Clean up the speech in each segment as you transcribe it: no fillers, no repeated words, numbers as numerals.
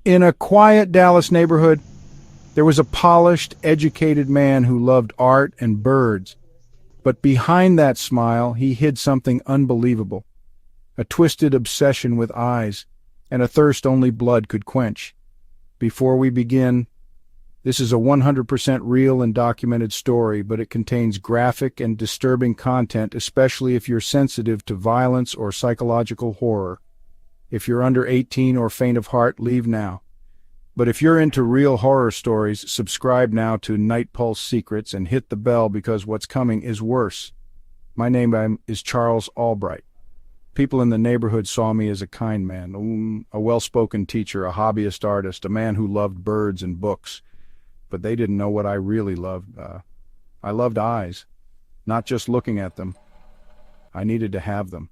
In a quiet Dallas neighborhood, there was a polished, educated man who loved art and birds. But behind that smile, he hid something unbelievable. A twisted obsession with eyes, and a thirst only blood could quench. Before we begin, this is a 100% real and documented story, but it contains graphic and disturbing content, especially if you're sensitive to violence or psychological horror. If you're under 18 or faint of heart, leave now. But if you're into real horror stories, subscribe now to Night Pulse Secrets and hit the bell because what's coming is worse. My name is Charles Albright. People in the neighborhood saw me as a kind man, a well-spoken teacher, a hobbyist artist, a man who loved birds and books. But they didn't know what I really loved. I loved eyes, not just looking at them. I needed to have them.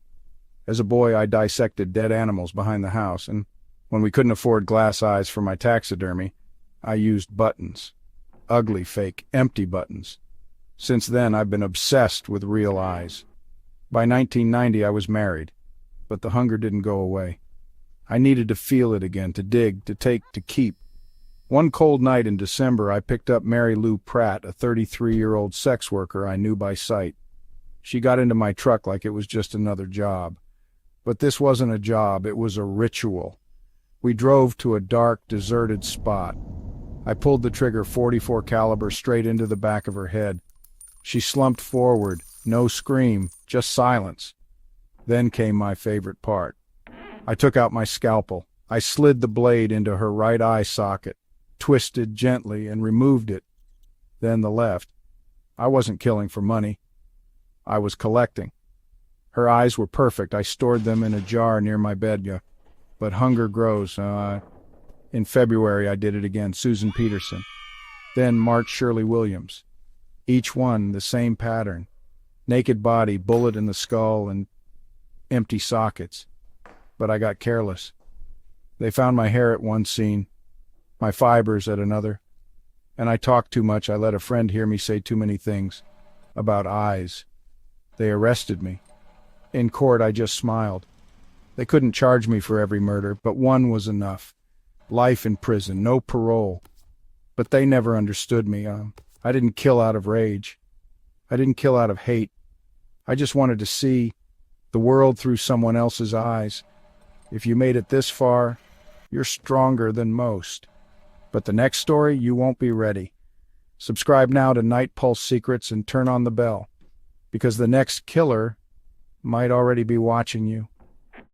As a boy, I dissected dead animals behind the house, and when we couldn't afford glass eyes for my taxidermy, I used buttons. Ugly, fake, empty buttons. Since then, I've been obsessed with real eyes. By 1990, I was married, but the hunger didn't go away. I needed to feel it again, to dig, to take, to keep. One cold night in December, I picked up Mary Lou Pratt, a 33-year-old sex worker I knew by sight. She got into my truck like it was just another job. But this wasn't a job, it was a ritual. We drove to a dark, deserted spot. I pulled the trigger .44 caliber straight into the back of her head. She slumped forward, no scream, just silence. Then came my favorite part. I took out my scalpel. I slid the blade into her right eye socket, twisted gently, and removed it. Then the left. I wasn't killing for money. I was collecting. Her eyes were perfect. I stored them in a jar near my bed. But hunger grows. In February, I did it again. Susan Peterson. Then March Shirley Williams. Each one the same pattern. Naked body, bullet in the skull, and empty sockets. But I got careless. They found my hair at one scene, my fibers at another. And I talked too much. I let a friend hear me say too many things about eyes. They arrested me. In court, I just smiled. They couldn't charge me for every murder, but one was enough. Life in prison, no parole. But they never understood me. I didn't kill out of rage. I didn't kill out of hate. I just wanted to see the world through someone else's eyes. If you made it this far, you're stronger than most. But the next story, you won't be ready. Subscribe now to Night Pulse Secrets and turn on the bell, because the next killer might already be watching you.